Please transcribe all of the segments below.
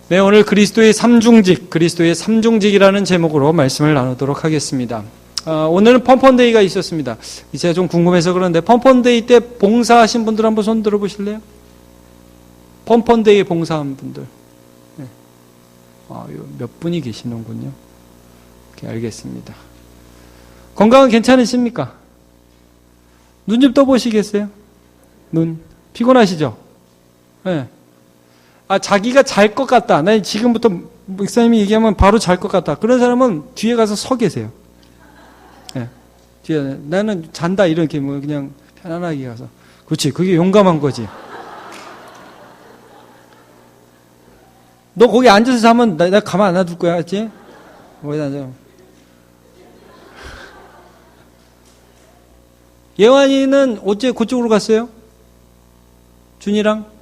네, 오늘 그리스도의 삼중직이라는 제목으로 말씀을 나누도록 하겠습니다. 오늘은 펌펀데이가 있었습니다. 제가 좀 궁금해서 그런데 펌펀데이 때 봉사하신 분들 한번 손 들어보실래요? 펌펀데이에 봉사한 분들. 네. 몇 분이 계시는군요. 오케이, 알겠습니다. 건강은 괜찮으십니까? 눈 좀 떠보시겠어요? 눈. 피곤하시죠? 네. 자기가 잘 것 같다. 나 지금부터 목사님이 얘기하면 바로 잘 것 같다. 그런 사람은 뒤에 가서 서 계세요. 네. 뒤에 나는 잔다 이렇게 뭐 그냥 편안하게 가서. 그렇지. 그게 용감한 거지. 너 거기 앉아서 자면 나 가만 안 놔둘 거야, 알지? 거기다 앉아. 예완이는 어째 그쪽으로 갔어요? 준이랑?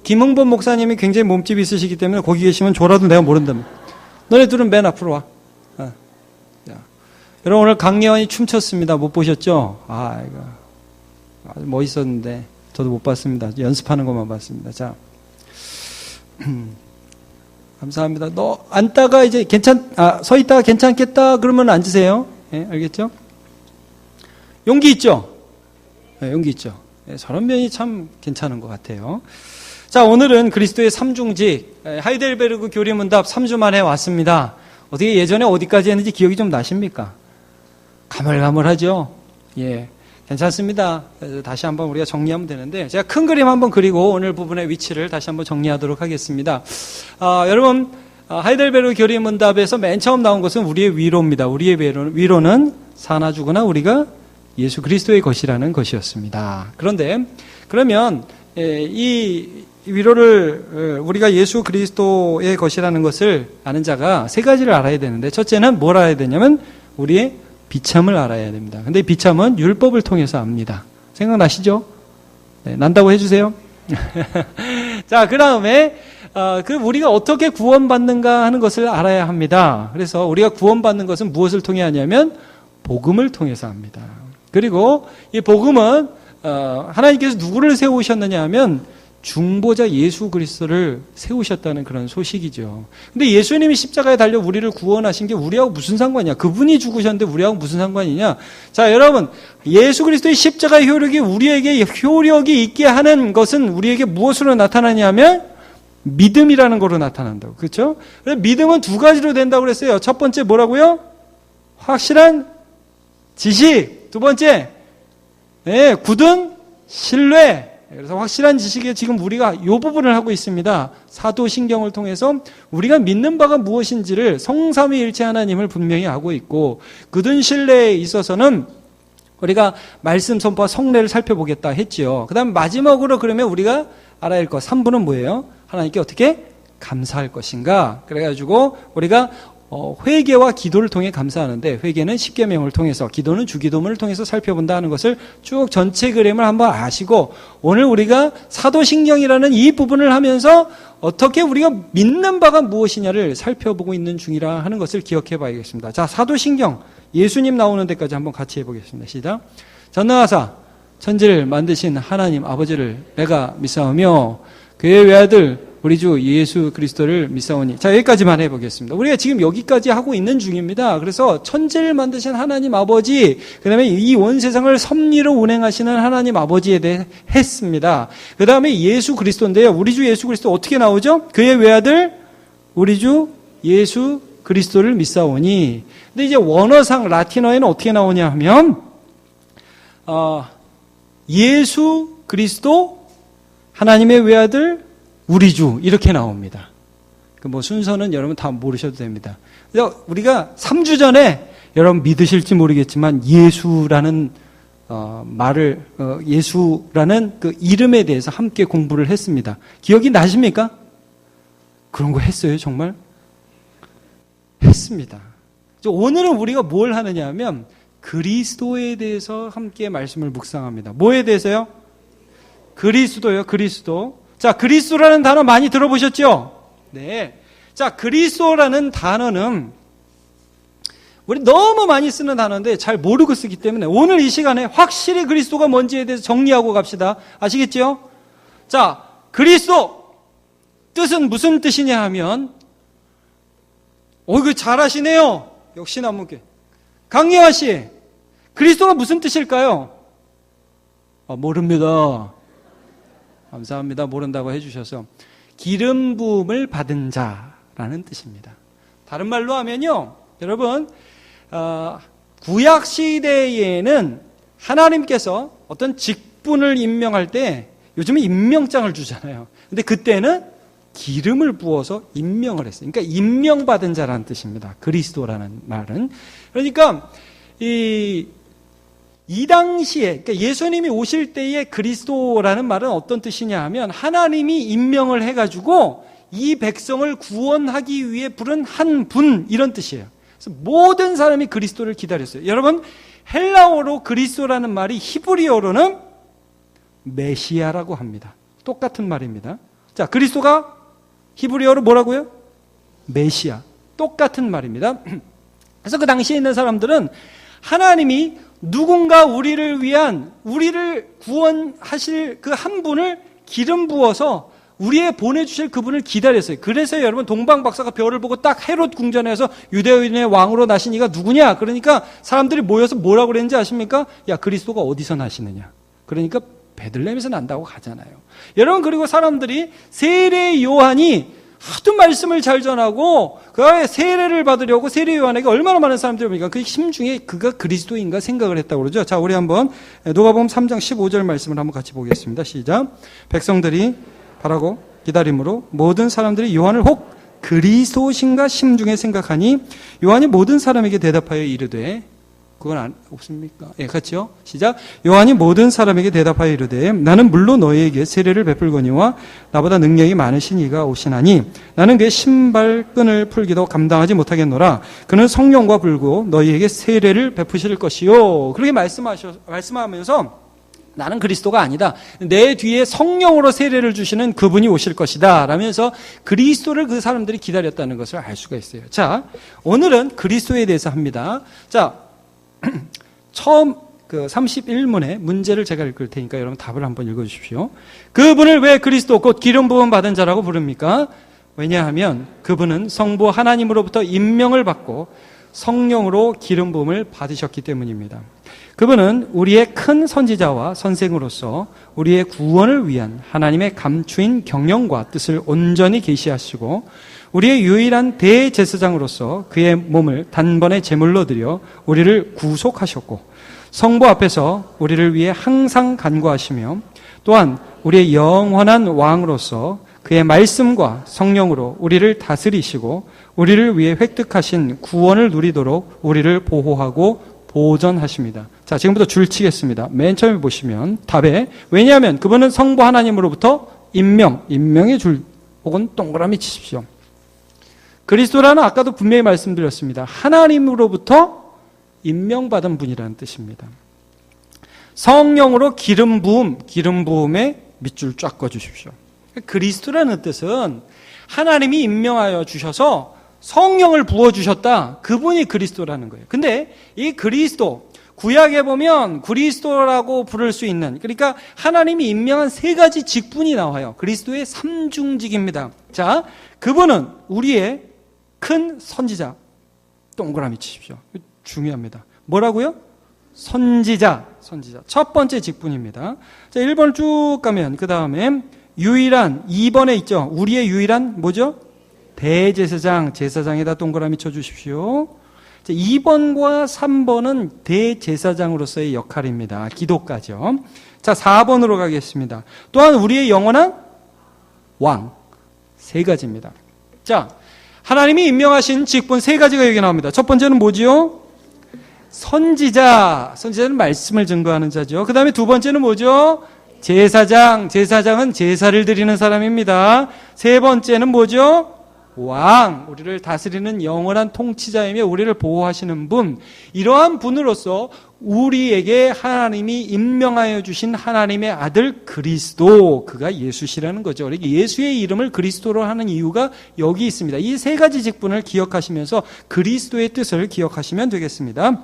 김흥범 목사님이 굉장히 몸집이 있으시기 때문에 거기 계시면 졸아도 내가 모른답니다. 너네 둘은 맨 앞으로 와. 여러분 오늘 강예완이 춤췄습니다. 못 보셨죠? 이거 아주 멋있었는데 저도 못 봤습니다. 연습하는 것만 봤습니다. 자, 감사합니다. 너 앉다가 이제 서 있다가 괜찮겠다 그러면 앉으세요. 네, 알겠죠? 용기 있죠? 네, 용기 있죠? 네, 저런 면이 참 괜찮은 것 같아요. 자, 오늘은 그리스도의 삼중직, 하이델베르그 교리문답 3주 만에 왔습니다. 어떻게 예전에 어디까지 했는지 기억이 좀 나십니까? 가물가물하죠? 예, 괜찮습니다. 다시 한번 우리가 정리하면 되는데, 제가 큰 그림 한번 그리고 오늘 부분의 위치를 다시 한번 정리하도록 하겠습니다. 여러분, 하이델베르그 교리문답에서 맨 처음 나온 것은 우리의 위로입니다. 우리의 위로는 사나 죽으나 우리가 예수 그리스도의 것이라는 것이었습니다. 그런데, 그러면, 이 위로를 우리가 예수 그리스도의 것이라는 것을 아는 자가 세 가지를 알아야 되는데, 첫째는 뭘 알아야 되냐면 우리의 비참을 알아야 됩니다. 근데 비참은 율법을 통해서 압니다. 생각나시죠? 네, 난다고 해주세요. 자, 그 다음에 우리가 어떻게 구원받는가 하는 것을 알아야 합니다. 그래서 우리가 구원받는 것은 무엇을 통해 하냐면 복음을 통해서 합니다. 그리고 이 복음은 하나님께서 누구를 세우셨느냐 하면 중보자 예수 그리스도를 세우셨다는 그런 소식이죠. 근데 예수님이 십자가에 달려 우리를 구원하신 게 우리하고 무슨 상관이냐? 그분이 죽으셨는데 우리하고 무슨 상관이냐? 자, 여러분, 예수 그리스도의 십자가의 효력이 우리에게 효력이 있게 하는 것은 우리에게 무엇으로 나타나냐면 믿음이라는 거로 나타난다고. 그렇죠? 그래서 믿음은 두 가지로 된다고 그랬어요. 첫 번째 뭐라고요? 확실한 지식. 두 번째, 굳은 신뢰. 그래서 확실한 지식에 지금 우리가 이 부분을 하고 있습니다. 사도신경을 통해서 우리가 믿는 바가 무엇인지를 성삼위일체 하나님을 분명히 하고 있고, 굳은 신뢰에 있어서는 우리가 말씀 선포와 성례를 살펴보겠다 했지요. 그 다음 마지막으로 그러면 우리가 알아야 할 것 3부는 뭐예요? 하나님께 어떻게 감사할 것인가. 그래가지고 우리가 회개와 기도를 통해 감사하는데, 회개는 십계명을 통해서, 기도는 주기도문을 통해서 살펴본다 하는 것을 쭉 전체 그림을 한번 아시고, 오늘 우리가 사도신경이라는 이 부분을 하면서 어떻게 우리가 믿는 바가 무엇이냐를 살펴보고 있는 중이라 하는 것을 기억해 봐야겠습니다. 자, 사도신경 예수님 나오는 데까지 한번 같이 해보겠습니다. 시작. 전능하사 천지를 만드신 하나님 아버지를 내가 믿사오며 그의 외아들 우리 주 예수 그리스도를 믿사오니. 자, 여기까지만 해보겠습니다. 우리가 지금 여기까지 하고 있는 중입니다. 그래서 천지를 만드신 하나님 아버지, 그 다음에 이 온 세상을 섭리로 운행하시는 하나님 아버지에 대해 했습니다. 그 다음에 예수 그리스도인데요. 우리 주 예수 그리스도 어떻게 나오죠? 그의 외아들 우리 주 예수 그리스도를 믿사오니. 근데 이제 원어상 라틴어에는 어떻게 나오냐 하면 예수 그리스도 하나님의 외아들 우리 주 이렇게 나옵니다. 그 순서는 여러분 다 모르셔도 됩니다. 그래서 우리가 3주 전에 여러분 믿으실지 모르겠지만 예수라는 예수라는 그 이름에 대해서 함께 공부를 했습니다. 기억이 나십니까? 그런 거 했어요, 정말? 했습니다. 오늘은 우리가 뭘 하느냐 하면 그리스도에 대해서 함께 말씀을 묵상합니다. 뭐에 대해서요? 그리스도요, 그리스도. 자, 그리스도라는 단어 많이 들어보셨죠? 네. 자, 그리스도라는 단어는 우리 너무 많이 쓰는 단어인데 잘 모르고 쓰기 때문에 오늘 이 시간에 확실히 그리스도가 뭔지에 대해서 정리하고 갑시다. 아시겠죠? 자, 그리스도. 뜻은 무슨 뜻이냐 하면, 이거 잘하시네요. 역시 남문교회. 강예화 씨, 그리스도가 무슨 뜻일까요? 모릅니다. 감사합니다. 모른다고 해주셔서. 기름 부음을 받은 자라는 뜻입니다. 다른 말로 하면요, 여러분, 구약 시대에는 하나님께서 어떤 직분을 임명할 때 요즘은 임명장을 주잖아요. 근데 그때는 기름을 부어서 임명을 했어요. 그러니까 임명받은 자라는 뜻입니다. 그리스도라는 말은. 그러니까 이 당시에, 그러니까 예수님이 오실 때의 그리스도라는 말은 어떤 뜻이냐 하면, 하나님이 임명을 해가지고 이 백성을 구원하기 위해 부른 한 분, 이런 뜻이에요. 그래서 모든 사람이 그리스도를 기다렸어요. 여러분, 헬라어로 그리스도라는 말이 히브리어로는 메시아라고 합니다. 똑같은 말입니다. 자, 그리스도가 히브리어로 뭐라고요? 메시아. 똑같은 말입니다. 그래서 그 당시에 있는 사람들은 하나님이 누군가 우리를 구원하실 그 한 분을 기름 부어서 우리에 보내주실 그분을 기다렸어요. 그래서 여러분, 동방박사가 별을 보고 딱 헤롯 궁전에서 유대인의 왕으로 나신 이가 누구냐? 그러니까 사람들이 모여서 뭐라고 그랬는지 아십니까? 야, 그리스도가 어디서 나시느냐? 그러니까 베들레헴에서 난다고 가잖아요. 여러분, 그리고 사람들이 세례 요한이 하도 말씀을 잘 전하고 그 세례를 받으려고 세례 요한에게 얼마나 많은 사람들이 오니까 그 심중에 그가 그리스도인가 생각을 했다고 그러죠. 자, 우리 한번 누가복음 3장 15절 말씀을 한번 같이 보겠습니다. 시작. 백성들이 바라고 기다림으로 모든 사람들이 요한을 혹 그리스도신가 심중에 생각하니, 요한이 모든 사람에게 대답하여 이르되, 그건 없습니까? 예, 같이요. 시작. 요한이 모든 사람에게 대답하여 이르되, 나는 물로 너희에게 세례를 베풀거니와 나보다 능력이 많으신 이가 오시나니 나는 그의 신발끈을 풀기도 감당하지 못하겠노라. 그는 성령과 불고 너희에게 세례를 베푸실 것이요. 그렇게 말씀하면서 나는 그리스도가 아니다. 내 뒤에 성령으로 세례를 주시는 그분이 오실 것이다. 라면서 그리스도를 그 사람들이 기다렸다는 것을 알 수가 있어요. 자, 오늘은 그리스도에 대해서 합니다. 자, 처음 그 31문의 문제를 제가 읽을 테니까 여러분 답을 한번 읽어주십시오. 그분을 왜 그리스도 곧 기름 부음 받은 자라고 부릅니까? 왜냐하면 그분은 성부 하나님으로부터 임명을 받고 성령으로 기름 부음을 받으셨기 때문입니다. 그분은 우리의 큰 선지자와 선생으로서 우리의 구원을 위한 하나님의 감추인 경영과 뜻을 온전히 계시하시고 우리의 유일한 대제사장으로서 그의 몸을 단번에 제물로 드려 우리를 구속하셨고 성부 앞에서 우리를 위해 항상 간구하시며 또한 우리의 영원한 왕으로서 그의 말씀과 성령으로 우리를 다스리시고 우리를 위해 획득하신 구원을 누리도록 우리를 보호하고 보전하십니다. 자, 지금부터 줄 치겠습니다. 맨 처음에 보시면 답에, 왜냐하면 그분은 성부 하나님으로부터 임명의 줄 혹은 동그라미 치십시오. 그리스도라는 아까도 분명히 말씀드렸습니다. 하나님으로부터 임명받은 분이라는 뜻입니다. 성령으로 기름 부음에 밑줄 쫙 그어주십시오. 그리스도라는 뜻은 하나님이 임명하여 주셔서 성령을 부어주셨다. 그분이 그리스도라는 거예요. 근데 이 그리스도, 구약에 보면 그리스도라고 부를 수 있는, 그러니까 하나님이 임명한 세 가지 직분이 나와요. 그리스도의 삼중직입니다. 자, 그분은 우리의 큰 선지자. 동그라미 치십시오. 중요합니다. 뭐라고요? 선지자. 첫 번째 직분입니다. 자, 1번을 쭉 가면 그 다음에 유일한, 2번에 있죠. 우리의 유일한 뭐죠? 대제사장, 제사장에다 동그라미 쳐주십시오. 2번과 3번은 대제사장으로서의 역할입니다. 기도까지요. 자, 4번으로 가겠습니다. 또한 우리의 영원한 왕. 세 가지입니다. 자, 하나님이 임명하신 직분 세 가지가 여기 나옵니다. 첫 번째는 뭐지요? 선지자. 선지자는 말씀을 증거하는 자죠. 그 다음에 두 번째는 뭐죠? 제사장. 제사장은 제사를 드리는 사람입니다. 세 번째는 뭐죠? 왕, 우리를 다스리는 영원한 통치자이며 우리를 보호하시는 분. 이러한 분으로서 우리에게 하나님이 임명하여 주신 하나님의 아들 그리스도, 그가 예수시라는 거죠. 예수의 이름을 그리스도로 하는 이유가 여기 있습니다. 이 세 가지 직분을 기억하시면서 그리스도의 뜻을 기억하시면 되겠습니다.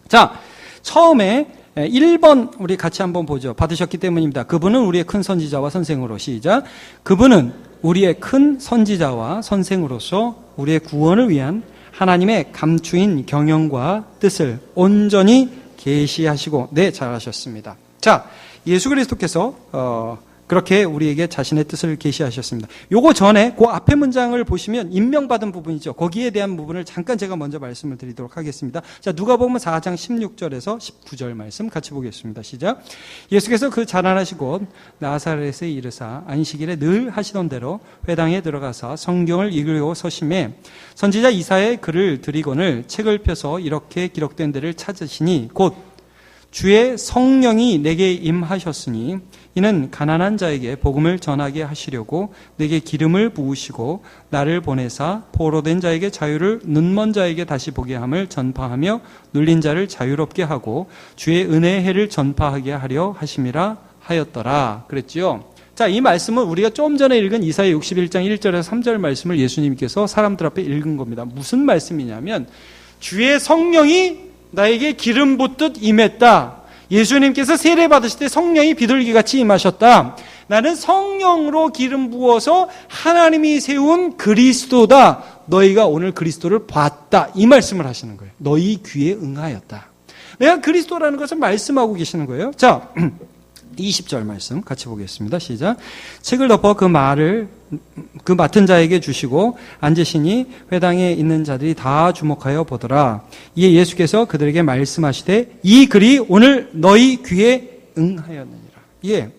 자, 처음에 1번 우리 같이 한번 보죠. 받으셨기 때문입니다. 그분은 우리의 큰 선지자와 선생으로. 시작. 그분은 우리의 큰 선지자와 선생으로서 우리의 구원을 위한 하나님의 감추인 경영과 뜻을 온전히 계시하시고 잘하셨습니다. 자, 예수 그리스도께서 그렇게 우리에게 자신의 뜻을 계시하셨습니다. 요거 전에 그 앞에 문장을 보시면 임명받은 부분이죠. 거기에 대한 부분을 잠깐 제가 먼저 말씀을 드리도록 하겠습니다. 자, 누가복음 4장 16절에서 19절 말씀 같이 보겠습니다. 시작. 예수께서 그 자라나신 곳 나사렛에 이르사 안식일에 늘 하시던 대로 회당에 들어가서 성경을 읽으려고 서심해 선지자 이사야의 글을 드리고는 책을 펴서 이렇게 기록된 데를 찾으시니 곧 주의 성령이 내게 임하셨으니 이는 가난한 자에게 복음을 전하게 하시려고 내게 기름을 부으시고 나를 보내사 포로된 자에게 자유를 눈먼 자에게 다시 보게 함을 전파하며 눌린 자를 자유롭게 하고 주의 은혜의 해를 전파하게 하려 하심이라 하였더라. 그랬지요. 자, 이 말씀은 우리가 좀 전에 읽은 이사야 61장 1절에서 3절 말씀을 예수님께서 사람들 앞에 읽은 겁니다. 무슨 말씀이냐면 주의 성령이 나에게 기름 붓듯 임했다. 예수님께서 세례 받으실 때 성령이 비둘기같이 임하셨다. 나는 성령으로 기름 부어서 하나님이 세운 그리스도다. 너희가 오늘 그리스도를 봤다. 이 말씀을 하시는 거예요. 너희 귀에 응하였다. 내가 그리스도라는 것을 말씀하고 계시는 거예요. 자, 20절 말씀 같이 보겠습니다. 시작. 책을 덮어 그 맡은 자에게 주시고 앉으시니 회당에 있는 자들이 다 주목하여 보더라. 이에 예수께서 그들에게 말씀하시되 이 글이 오늘 너희 귀에 응하였느니라.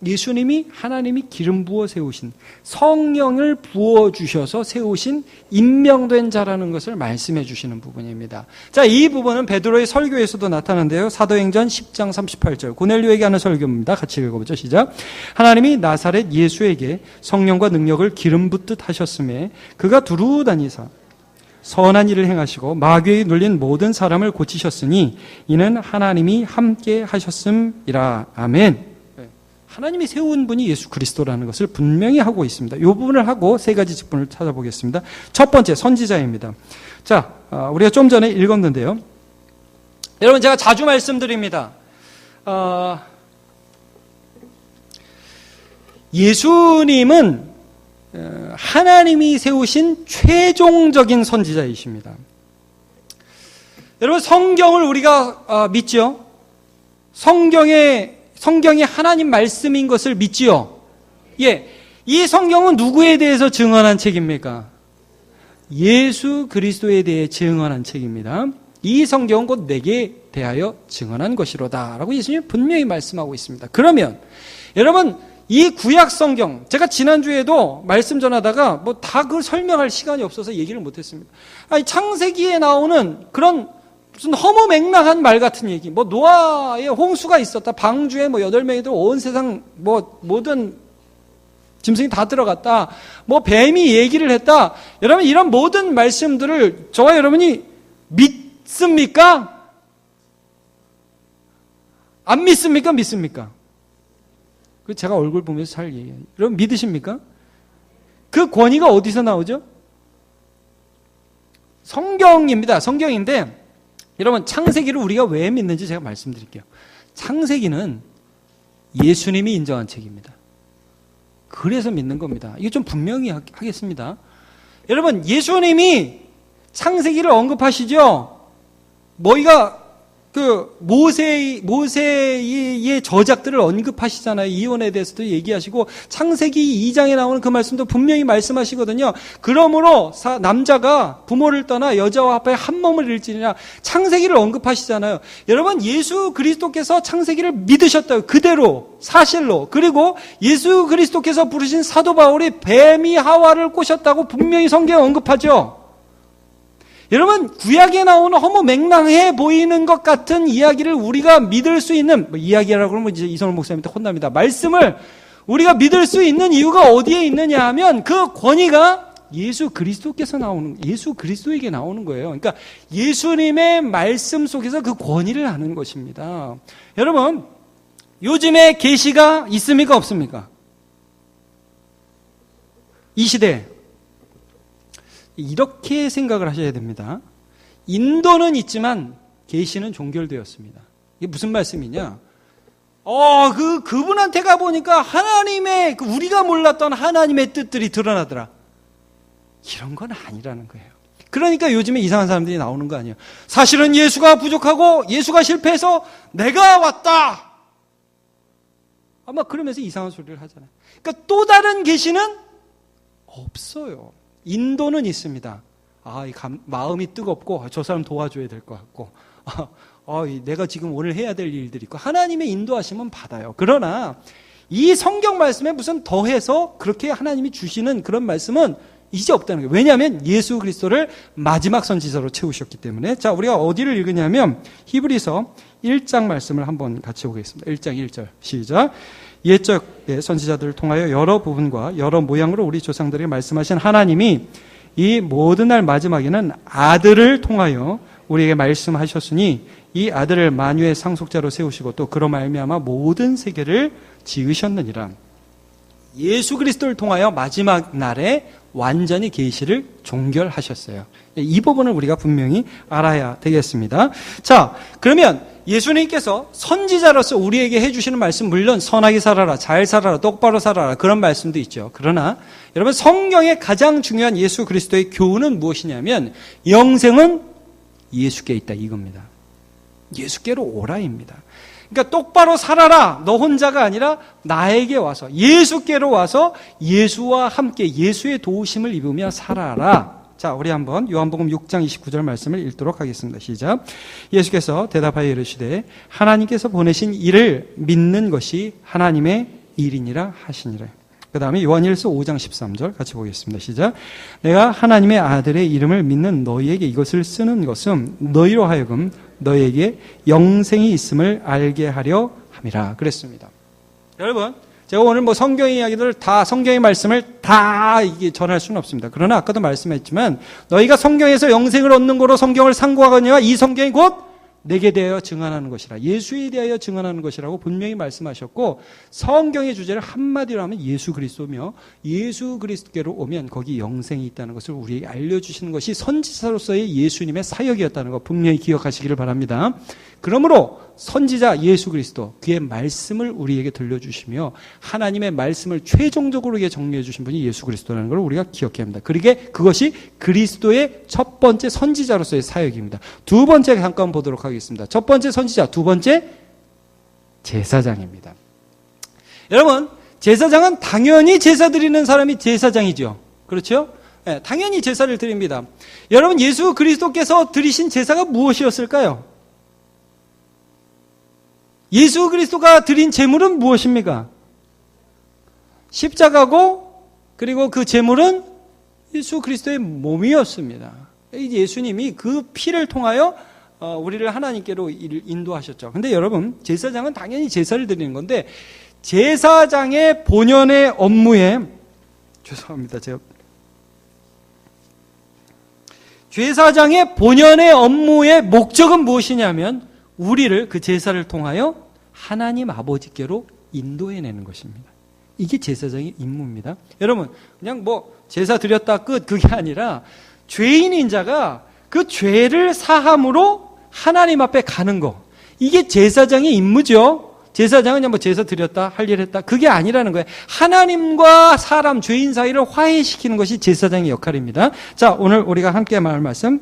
예수님이 하나님이 기름 부어 세우신 성령을 부어 주셔서 세우신 임명된 자라는 것을 말씀해 주시는 부분입니다. 자, 이 부분은 베드로의 설교에서도 나타나는데요. 사도행전 10장 38절 고넬료에게 하는 설교입니다. 같이 읽어보죠. 시작. 하나님이 나사렛 예수에게 성령과 능력을 기름 붓듯 하셨음에 그가 두루 다니사 선한 일을 행하시고 마귀에 눌린 모든 사람을 고치셨으니 이는 하나님이 함께 하셨음이라. 아멘. 하나님이 세운 분이 예수 그리스도라는 것을 분명히 하고 있습니다. 이 부분을 하고 세 가지 직분을 찾아보겠습니다. 첫 번째, 선지자입니다. 자, 우리가 좀 전에 읽었는데요. 여러분, 제가 자주 말씀드립니다. 예수님은 하나님이 세우신 최종적인 선지자이십니다. 여러분, 성경을 우리가 믿죠? 성경이 하나님 말씀인 것을 믿지요? 이 성경은 누구에 대해서 증언한 책입니까? 예수 그리스도에 대해 증언한 책입니다. 이 성경은 곧 내게 대하여 증언한 것이로다 라고 예수님이 분명히 말씀하고 있습니다. 그러면 여러분, 이 구약 성경, 제가 지난주에도 말씀 전하다가 뭐 다 그걸 설명할 시간이 없어서 얘기를 못했습니다. 아니, 창세기에 나오는 그런 무슨 허무맹랑한 말 같은 얘기, 뭐 노아의 홍수가 있었다, 방주에 뭐 8명이 들어 온 세상 뭐 모든 짐승이 다 들어갔다, 뭐 뱀이 얘기를 했다. 여러분, 이런 모든 말씀들을 저와 여러분이 믿습니까? 안 믿습니까? 믿습니까? 그 제가 얼굴 보면서 잘 얘기해요. 여러분, 믿으십니까? 그 권위가 어디서 나오죠? 성경입니다. 성경인데 여러분, 창세기를 우리가 왜 믿는지 제가 말씀드릴게요. 창세기는 예수님이 인정한 책입니다. 그래서 믿는 겁니다. 이거 좀 분명히 하겠습니다. 여러분, 예수님이 창세기를 언급하시죠? 뭐가 그 모세의 저작들을 언급하시잖아요. 이혼에 대해서도 얘기하시고 창세기 2장에 나오는 그 말씀도 분명히 말씀하시거든요. 그러므로 남자가 부모를 떠나 여자와 합하여 한 몸을 이룰지니라. 창세기를 언급하시잖아요. 여러분, 예수 그리스도께서 창세기를 믿으셨다고, 그대로 사실로. 그리고 예수 그리스도께서 부르신 사도 바울이 뱀이 하와를 꼬셨다고 분명히 성경에 언급하죠. 여러분, 구약에 나오는 허무맹랑해 보이는 것 같은 이야기를 우리가 믿을 수 있는, 이야기라고 그러면 이제 이선호 목사님한테 혼납니다. 말씀을 우리가 믿을 수 있는 이유가 어디에 있느냐 하면 그 권위가 예수 그리스도에게 나오는 거예요. 그러니까 예수님의 말씀 속에서 그 권위를 아는 것입니다. 여러분, 요즘에 계시가 있습니까? 없습니까? 이 시대. 이렇게 생각을 하셔야 됩니다. 인도는 있지만 계시는 종결되었습니다. 이게 무슨 말씀이냐? 그분한테 가보니까 하나님의, 우리가 몰랐던 하나님의 뜻들이 드러나더라. 이런 건 아니라는 거예요. 그러니까 요즘에 이상한 사람들이 나오는 거 아니에요. 사실은 예수가 부족하고 예수가 실패해서 내가 왔다. 아마 그러면서 이상한 소리를 하잖아요. 그러니까 또 다른 계시는 없어요. 인도는 있습니다. 마음이 뜨겁고 저 사람 도와줘야 될 것 같고 내가 지금 오늘 해야 될 일들이 있고 하나님의 인도하시면 받아요. 그러나 이 성경 말씀에 무슨 더해서 그렇게 하나님이 주시는 그런 말씀은 이제 없다는 거예요. 왜냐하면 예수 그리스도를 마지막 선지자로 채우셨기 때문에. 자, 우리가 어디를 읽으냐면 히브리서 1장 말씀을 한번 같이 보겠습니다. 1장 1절 시작. 옛적의 선지자들을 통하여 여러 부분과 여러 모양으로 우리 조상들에게 말씀하신 하나님이 이 모든 날 마지막에는 아들을 통하여 우리에게 말씀하셨으니 이 아들을 만유의 상속자로 세우시고 또 그로 말미암아 모든 세계를 지으셨느니라. 예수 그리스도를 통하여 마지막 날에 완전히 계시를 종결하셨어요. 이 부분을 우리가 분명히 알아야 되겠습니다. 자, 그러면 예수님께서 선지자로서 우리에게 해주시는 말씀, 물론 선하게 살아라, 잘 살아라, 똑바로 살아라, 그런 말씀도 있죠. 그러나 여러분, 성경의 가장 중요한 예수 그리스도의 교훈은 무엇이냐면 영생은 예수께 있다, 이겁니다. 예수께로 오라입니다. 그러니까 똑바로 살아라, 너 혼자가 아니라 나에게 와서, 예수께로 와서 예수와 함께 예수의 도우심을 입으며 살아라. 자, 우리 한번 요한복음 6장 29절 말씀을 읽도록 하겠습니다. 시작. 예수께서 대답하여 이르시되 하나님께서 보내신 이를 믿는 것이 하나님의 일이니라 하시니라. 그 다음에 요한일서 5장 13절 같이 보겠습니다. 시작. 내가 하나님의 아들의 이름을 믿는 너희에게 이것을 쓰는 것은 너희로 하여금 너희에게 영생이 있음을 알게 하려 함이라 그랬습니다. 여러분, 제가 오늘 성경의 이야기들을 다, 성경의 말씀을 다 이게 전할 수는 없습니다. 그러나 아까도 말씀했지만 너희가 성경에서 영생을 얻는 거로 성경을 상고하거니와 이 성경이 곧 내게 대하여 증언하는 것이라, 예수에 대하여 증언하는 것이라고 분명히 말씀하셨고, 성경의 주제를 한마디로 하면 예수 그리스도며 예수 그리스도께로 오면 거기 영생이 있다는 것을 우리에게 알려주시는 것이 선지자로서의 예수님의 사역이었다는 것 분명히 기억하시기를 바랍니다. 그러므로 선지자 예수 그리스도, 그의 말씀을 우리에게 들려주시며 하나님의 말씀을 최종적으로 정리해 주신 분이 예수 그리스도라는 걸 우리가 기억해야 합니다. 그것이 그리스도의 첫 번째 선지자로서의 사역입니다. 두 번째 잠깐 보도록 하겠습니다. 첫 번째 선지자, 두 번째 제사장입니다. 여러분, 제사장은 당연히 제사 드리는 사람이 제사장이죠. 그렇죠? 네, 당연히 제사를 드립니다. 여러분, 예수 그리스도께서 드리신 제사가 무엇이었을까요? 예수 그리스도가 드린 제물은 무엇입니까? 십자가고, 그리고 그 제물은 예수 그리스도의 몸이었습니다. 예수님이 그 피를 통하여 우리를 하나님께로 인도하셨죠. 근데 여러분, 제사장은 당연히 제사를 드리는 건데, 제사장의 본연의 업무에, 제사장의 본연의 업무의 목적은 무엇이냐면 우리를 그 제사를 통하여 하나님 아버지께로 인도해내는 것입니다. 이게 제사장의 임무입니다. 여러분, 그냥 제사 드렸다 끝, 그게 아니라 죄인인 자가 그 죄를 사함으로 하나님 앞에 가는 거, 이게 제사장의 임무죠. 제사장은 그냥 제사 드렸다, 할 일 했다, 그게 아니라는 거예요. 하나님과 사람, 죄인 사이를 화해시키는 것이 제사장의 역할입니다. 자, 오늘 우리가 함께 말할 말씀,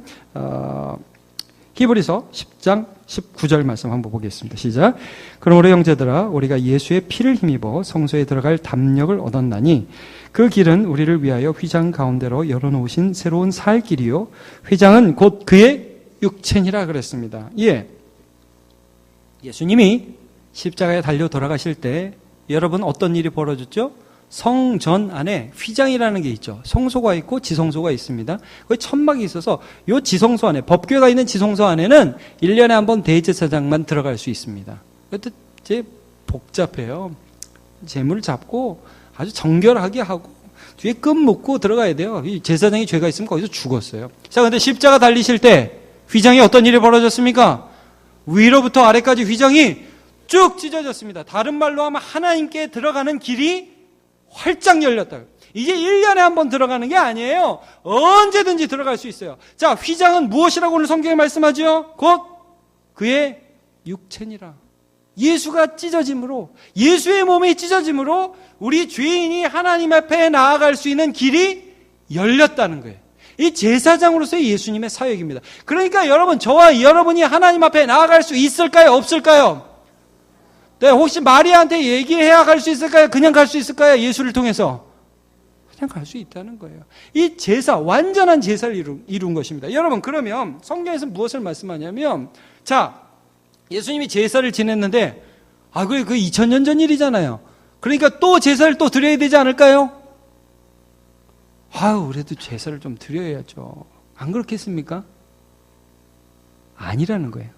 히브리서 10장 19절 말씀 한번 보겠습니다. 시작. 그러므로 형제들아, 우리가 예수의 피를 힘입어 성소에 들어갈 담력을 얻었나니 그 길은 우리를 위하여 휘장 가운데로 열어놓으신 새로운 살 길이요, 휘장은 곧 그의 육체니라 그랬습니다. 예수님이 십자가에 달려 돌아가실 때 여러분 어떤 일이 벌어졌죠? 성전 안에 휘장이라는 게 있죠. 성소가 있고 지성소가 있습니다. 거기 천막이 있어서 이 지성소 안에, 법궤가 있는 지성소 안에는 1년에 한 번 대제사장만 들어갈 수 있습니다. 그것도 이제 복잡해요. 재물을 잡고 아주 정결하게 하고 뒤에 끈 묶고 들어가야 돼요. 이 제사장이 죄가 있으면 거기서 죽었어요. 자, 근데 십자가 달리실 때 휘장이 어떤 일이 벌어졌습니까? 위로부터 아래까지 휘장이 쭉 찢어졌습니다. 다른 말로 하면 하나님께 들어가는 길이 활짝 열렸다. 이제 1년에 한 번 들어가는 게 아니에요. 언제든지 들어갈 수 있어요. 자, 휘장은 무엇이라고 오늘 성경에 말씀하죠? 곧 그의 육체니라. 예수가 찢어짐으로, 예수의 몸이 찢어짐으로 우리 죄인이 하나님 앞에 나아갈 수 있는 길이 열렸다는 거예요. 이 제사장으로서의 예수님의 사역입니다. 그러니까 여러분, 저와 여러분이 하나님 앞에 나아갈 수 있을까요? 없을까요? 네, 혹시 마리아한테 얘기해야 갈 수 있을까요? 그냥 갈 수 있을까요? 예수를 통해서? 그냥 갈 수 있다는 거예요. 이 제사, 완전한 제사를 이룬 것입니다. 여러분, 그러면 성경에서 무엇을 말씀하냐면, 자, 예수님이 제사를 지냈는데, 그게 2000년 전 일이잖아요. 그러니까 또 제사를 또 드려야 되지 않을까요? 그래도 제사를 좀 드려야죠. 안 그렇겠습니까? 아니라는 거예요.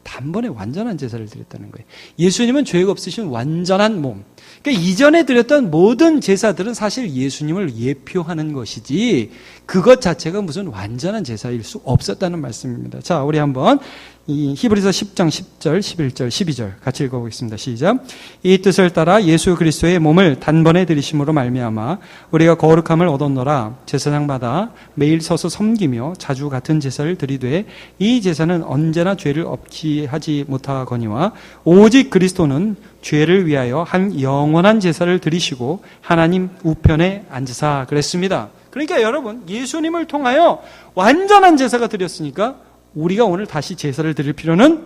단번에 완전한 제사를 드렸다는 거예요. 예수님은 죄가 없으신 완전한 몸. 그러니까 이전에 드렸던 모든 제사들은 사실 예수님을 예표하는 것이지 그것 자체가 무슨 완전한 제사일 수 없었다는 말씀입니다. 자, 우리 한번 이 히브리서 10장 10절, 11절, 12절 같이 읽어보겠습니다. 시작. 이 뜻을 따라 예수 그리스도의 몸을 단번에 드리심으로 말미암아 우리가 거룩함을 얻었노라. 제사장마다 매일 서서 섬기며 자주 같은 제사를 드리되 이 제사는 언제나 죄를 없게 하지 못하거니와 오직 그리스도는 죄를 위하여 한 영원한 제사를 드리시고 하나님 우편에 앉으사 그랬습니다. 그러니까 여러분, 예수님을 통하여 완전한 제사가 드렸으니까 우리가 오늘 다시 제사를 드릴 필요는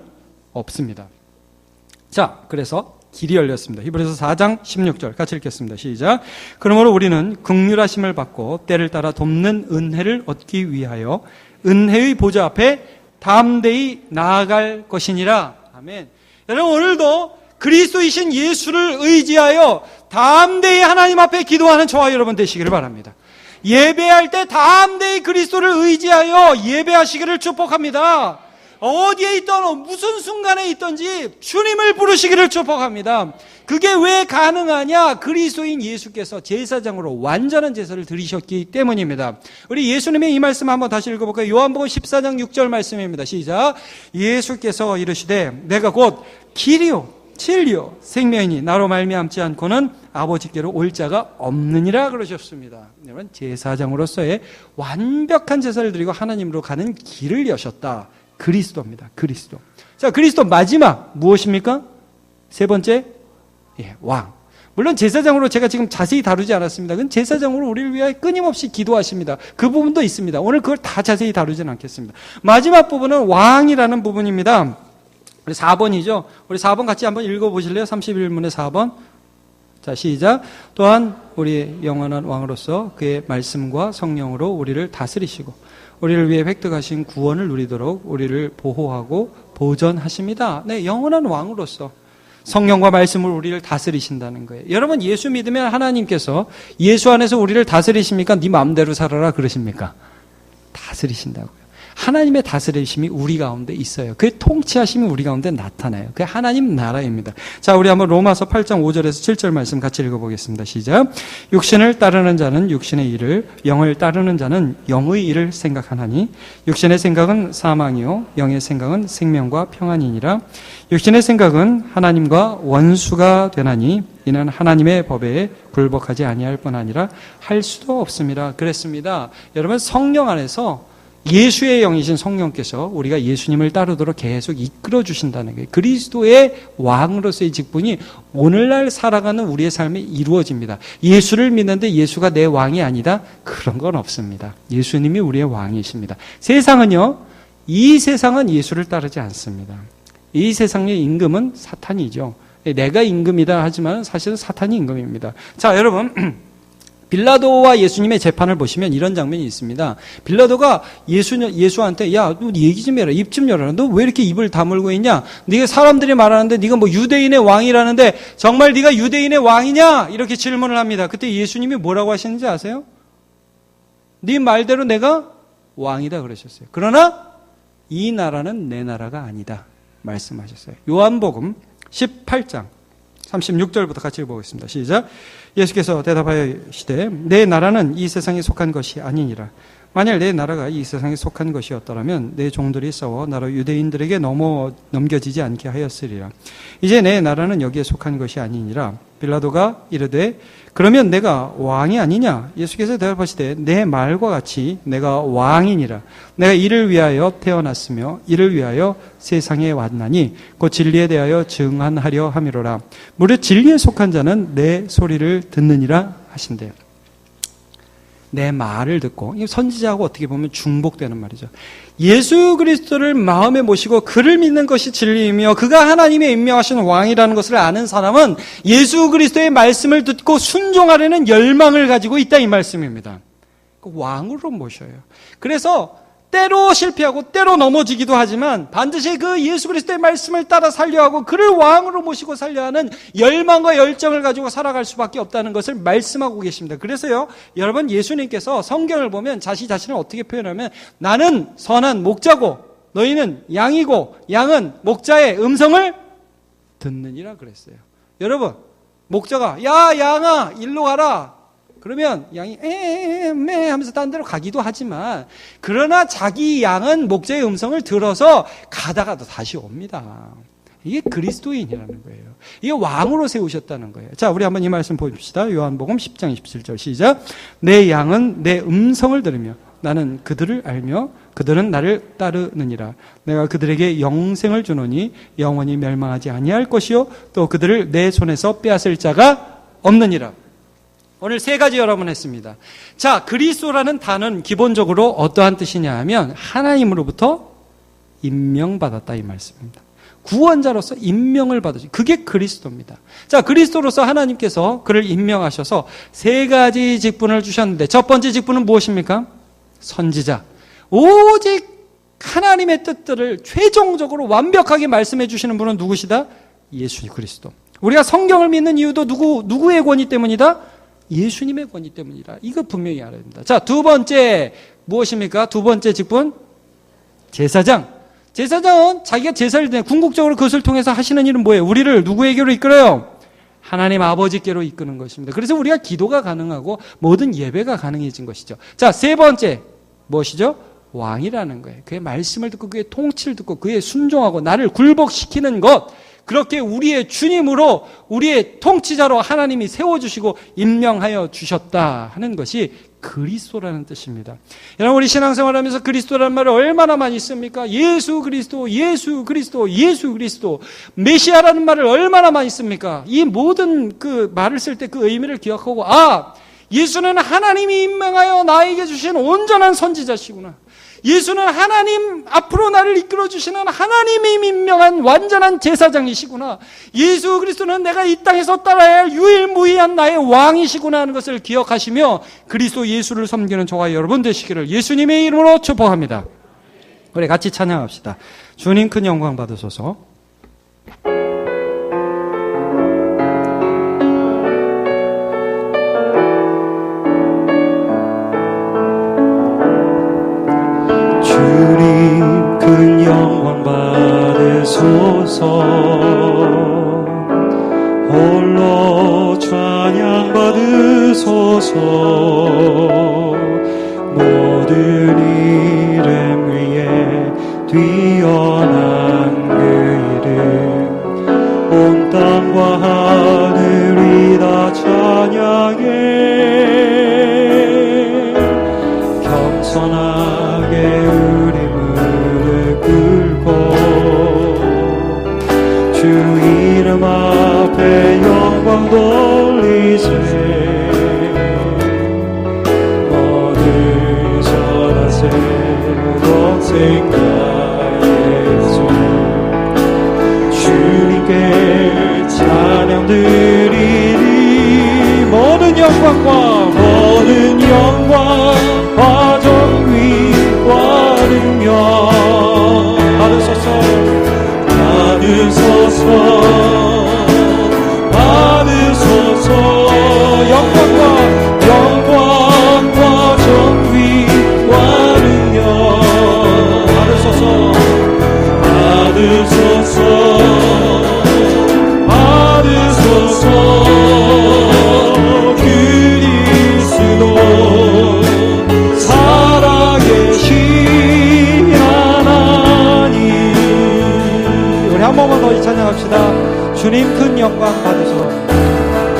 없습니다. 자, 그래서 길이 열렸습니다. 히브리서 4장 16절 같이 읽겠습니다. 시작. 그러므로 우리는 긍휼하심을 받고 때를 따라 돕는 은혜를 얻기 위하여 은혜의 보좌 앞에 담대히 나아갈 것이니라. 아멘. 여러분, 오늘도 그리스도이신 예수를 의지하여 담대히 하나님 앞에 기도하는 저와 여러분 되시기를 바랍니다. 예배할 때 담대히 그리스도를 의지하여 예배하시기를 축복합니다. 어디에 있던 무슨 순간에 있든지 주님을 부르시기를 축복합니다. 그게 왜 가능하냐? 그리스도인 예수께서 제사장으로 완전한 제사를 드리셨기 때문입니다. 우리 예수님의 이 말씀 한번 다시 읽어볼까요? 요한복음 14장 6절 말씀입니다. 시작. 예수께서 이르시되 내가 곧 길이요 진리요 생명이니 나로 말미암지 않고는 아버지께로 올 자가 없느니라 그러셨습니다. 여러분, 제사장으로서의 완벽한 제사를 드리고 하나님으로 가는 길을 여셨다. 그리스도입니다. 그리스도. 자, 그리스도 마지막 무엇입니까? 세 번째, 왕. 물론 제사장으로 제가 지금 자세히 다루지 않았습니다. 그건 제사장으로 우리를 위하여 끊임없이 기도하십니다. 그 부분도 있습니다. 오늘 그걸 다 자세히 다루지는 않겠습니다. 마지막 부분은 왕이라는 부분입니다. 우리 4번이죠. 우리 4번 같이 한번 읽어보실래요? 31문의 4번. 자, 시작. 또한 우리 영원한 왕으로서 그의 말씀과 성령으로 우리를 다스리시고 우리를 위해 획득하신 구원을 누리도록 우리를 보호하고 보전하십니다. 네, 영원한 왕으로서 성령과 말씀으로 우리를 다스리신다는 거예요. 여러분, 예수 믿으면 하나님께서 예수 안에서 우리를 다스리십니까? 네 마음대로 살아라 그러십니까? 다스리신다고요. 하나님의 다스리심이 우리 가운데 있어요. 그의 통치하심이 우리 가운데 나타나요. 그게 하나님 나라입니다. 자, 우리 한번 로마서 8장 5절에서 7절 말씀 같이 읽어보겠습니다. 시작. 육신을 따르는 자는 육신의 일을, 영을 따르는 자는 영의 일을 생각하나니 육신의 생각은 사망이요 영의 생각은 생명과 평안이니라. 육신의 생각은 하나님과 원수가 되나니 이는 하나님의 법에 굴복하지 아니할 뿐 아니라 할 수도 없습니다. 그랬습니다. 여러분, 성령 안에서 예수의 영이신 성령께서 우리가 예수님을 따르도록 계속 이끌어 주신다는 거예요. 그리스도의 왕으로서의 직분이 오늘날 살아가는 우리의 삶에 이루어집니다. 예수를 믿는데 예수가 내 왕이 아니다? 그런 건 없습니다. 예수님이 우리의 왕이십니다. 세상은요, 이 세상은 예수를 따르지 않습니다. 이 세상의 임금은 사탄이죠. 내가 임금이다 하지만 사실은 사탄이 임금입니다. 자, 여러분, 빌라도와 예수님의 재판을 보시면 이런 장면이 있습니다. 빌라도가 예수한테 야, 너 얘기 좀 해라. 입 좀 열어라. 너 왜 이렇게 입을 다물고 있냐? 네가 사람들이 말하는데 네가 뭐 유대인의 왕이라는데 정말 네가 유대인의 왕이냐? 이렇게 질문을 합니다. 그때 예수님이 뭐라고 하시는지 아세요? 네 말대로 내가 왕이다 그러셨어요. 그러나 이 나라는 내 나라가 아니다 말씀하셨어요. 요한복음 18장 36절부터 같이 읽어보겠습니다. 시작. 예수께서 대답하여 시되 내 나라는 이 세상에 속한 것이 아니니라. 만약 내 나라가 이 세상에 속한 것이었더라면 내 종들이 싸워 나라 유대인들에게 넘겨지지 않게 하였으리라. 이제 내 나라는 여기에 속한 것이 아니니라. 빌라도가 이르되 그러면 내가 왕이 아니냐? 예수께서 대답하시되 내 말과 같이 내가 왕이니라. 내가 이를 위하여 태어났으며 이를 위하여 세상에 왔나니 곧 진리에 대하여 증언하려 함이로라. 무릇 진리에 속한 자는 내 소리를 듣느니라 하신대요. 내 말을 듣고, 선지자하고 어떻게 보면 중복되는 말이죠. 예수 그리스도를 마음에 모시고 그를 믿는 것이 진리이며 그가 하나님의 임명하신 왕이라는 것을 아는 사람은 예수 그리스도의 말씀을 듣고 순종하려는 열망을 가지고 있다, 이 말씀입니다. 왕으로 모셔요. 그래서 때로 실패하고 때로 넘어지기도 하지만 반드시 그 예수 그리스도의 말씀을 따라 살려하고 그를 왕으로 모시고 살려하는 열망과 열정을 가지고 살아갈 수밖에 없다는 것을 말씀하고 계십니다. 그래서요, 여러분, 예수님께서 성경을 보면 자신을 어떻게 표현하면 나는 선한 목자고 너희는 양이고 양은 목자의 음성을 듣느니라 그랬어요. 여러분, 목자가 야 양아 일로 가라 그러면 양이 매 하면서 딴 데로 가기도 하지만, 그러나 자기 양은 목자의 음성을 들어서 가다가도 다시 옵니다. 이게 그리스도인이라는 거예요. 이게 왕으로 세우셨다는 거예요. 자, 우리 한번 이 말씀 보십시다. 요한복음 10장 27절 시작. 내 양은 내 음성을 들으며 나는 그들을 알며 그들은 나를 따르느니라. 내가 그들에게 영생을 주노니 영원히 멸망하지 아니할 것이요 또 그들을 내 손에서 빼앗을 자가 없느니라. 오늘 세 가지 여러분 했습니다. 자, 그리스도라는 단어는 기본적으로 어떠한 뜻이냐 하면 하나님으로부터 임명받았다, 이 말씀입니다. 구원자로서 임명을 받으신, 그게 그리스도입니다. 자, 그리스도로서 하나님께서 그를 임명하셔서 세 가지 직분을 주셨는데, 첫 번째 직분은 무엇입니까? 선지자. 오직 하나님의 뜻들을 최종적으로 완벽하게 말씀해 주시는 분은 누구시다? 예수 그리스도. 우리가 성경을 믿는 이유도 누구의 권위 때문이다? 예수님의 권위 때문이라. 이거 분명히 알아야 됩니다. 자, 두 번째 무엇입니까? 두 번째 직분, 제사장. 제사장은 자기가 제사를 드려 궁극적으로 그것을 통해서 하시는 일은 뭐예요? 우리를 누구에게로 이끌어요? 하나님 아버지께로 이끄는 것입니다. 그래서 우리가 기도가 가능하고 모든 예배가 가능해진 것이죠. 자, 세 번째 무엇이죠? 왕이라는 거예요. 그의 말씀을 듣고 그의 통치를 듣고 그의 순종하고 나를 굴복시키는 것, 그렇게 우리의 주님으로 우리의 통치자로 하나님이 세워주시고 임명하여 주셨다 하는 것이 그리스도라는 뜻입니다. 여러분, 우리 신앙생활하면서 그리스도라는 말을 얼마나 많이 씁니까? 예수 그리스도, 예수 그리스도, 예수 그리스도, 메시아라는 말을 얼마나 많이 씁니까? 이 모든 그 말을 쓸 때 그 의미를 기억하고, 예수는 하나님이 임명하여 나에게 주신 온전한 선지자시구나. 예수는 하나님 앞으로 나를 이끌어주시는 하나님이 임명한 완전한 제사장이시구나. 예수 그리스도는 내가 이 땅에서 따라야 할 유일무이한 나의 왕이시구나 하는 것을 기억하시며 그리스도 예수를 섬기는 저와 여러분 되시기를 예수님의 이름으로 축복합니다. 우리 같이 찬양합시다. 주님 큰 영광 받으소서. 주님 큰 영광 받으소서. 홀로 찬양 받으소서. 모든 이름 위에 뛰어난 그 이름, 온 땅과 하늘이 다 찬양해. 겸손하게 우리 무릎 꿇고 주 이름 앞에 영광 돌리세. 모든 선하세 동생과 예수, 주님께 찬양 드리리. 모든 영광과 정의와 능력 받으소서. 주님 큰 영광 받으소서.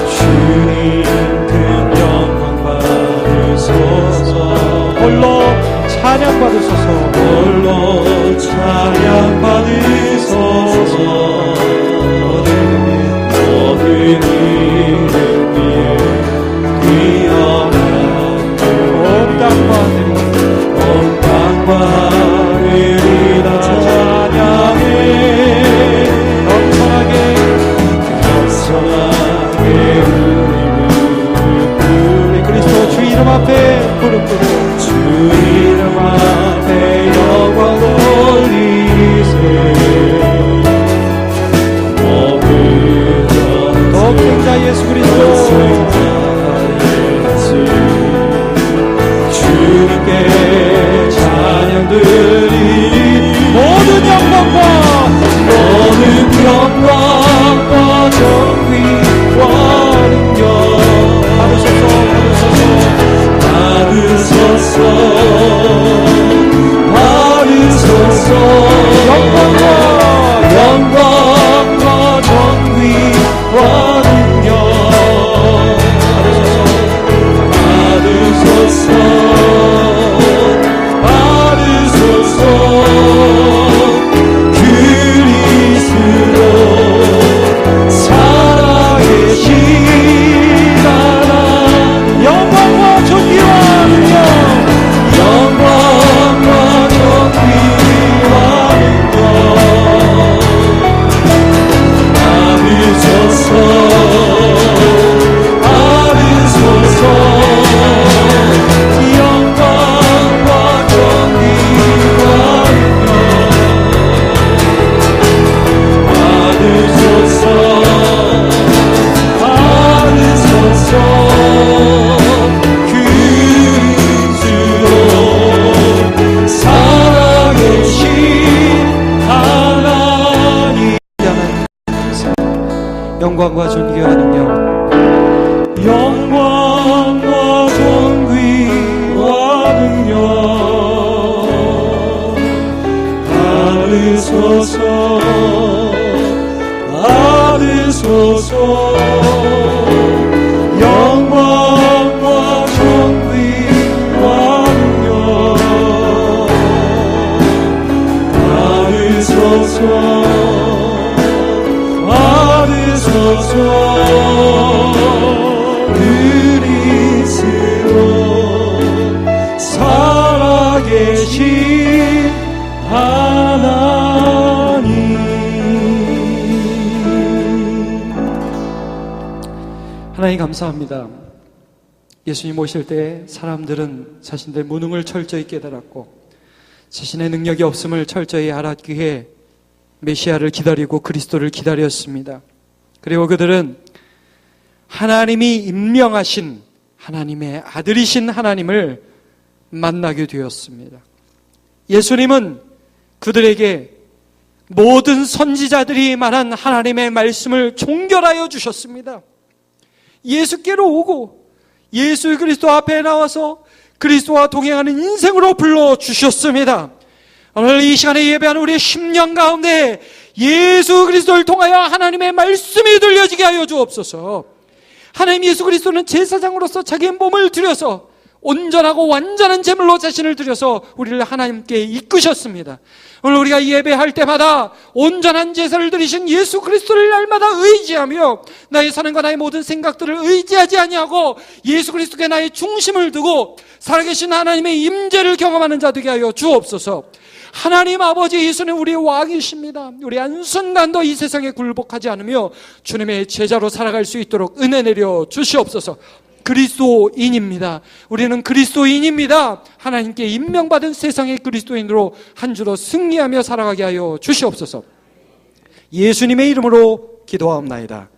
주님 큰 영광 받으소서. 홀로 찬양 받으소서. 홀로 찬양 받으소서. 모든 이름 위에 뛰어난 온 땅과 하늘이 온 땅과 하늘이 다 찬양해. 겸손하게 우리 그리스도 주 이름 앞에 무릎 꿇고 주 이름 앞에 영광 돌리세. 독생자 예수 그리스도 주님께 찬양 드리. 모든 영광과 정의와 능력 받으소서. 영광과 정의와 능력 받으소서. 그리스도 살아계신 하나님. 영광과 존귀와 능력 영광과 정의와 능력 받으소서. 영광과 정의와 능력 받으소서. 그리스도 살아계신 하나님. 영광과 존귀와 능력 영광과 존귀와 능력 받으소서. 영광과 존귀와 능력 받으소서. 그리스도 살아계신 하나님. 하나님 감사합니다. 예수님 오실 때 사람들은 자신들의 무능을 철저히 깨달았고 자신의 능력이 없음을 철저히 알았기에 메시아를 기다리고 그리스도를 기다렸습니다. 그리고 그들은 하나님이 임명하신 하나님의 아들이신 하나님을 만나게 되었습니다. 예수님은 그들에게 모든 선지자들이 말한 하나님의 말씀을 종결하여 주셨습니다. 예수께로 오고 예수 그리스도 앞에 나와서 그리스도와 동행하는 인생으로 불러주셨습니다. 오늘 이 시간에 예배하는 우리의 심령 가운데 예수 그리스도를 통하여 하나님의 말씀이 들려지게 하여 주옵소서. 하나님 예수 그리스도는 제사장으로서 자기의 몸을 들여서 온전하고 완전한 제물로 자신을 들여서 우리를 하나님께 이끄셨습니다. 오늘 우리가 예배할 때마다 온전한 제사를 드리신 예수 그리스도를 날마다 의지하며 나의 사는과 나의 모든 생각들을 의지하지 아니하고 예수 그리스도께 나의 중심을 두고 살아계신 하나님의 임재를 경험하는 자 되게 하여 주옵소서. 하나님 아버지, 예수는 우리의 왕이십니다. 우리 한순간도 이 세상에 굴복하지 않으며 주님의 제자로 살아갈 수 있도록 은혜 내려 주시옵소서. 그리스도인입니다. 우리는 그리스도인입니다. 하나님께 임명받은 세상의 그리스도인으로 한 주로 승리하며 살아가게 하여 주시옵소서. 예수님의 이름으로 기도하옵나이다.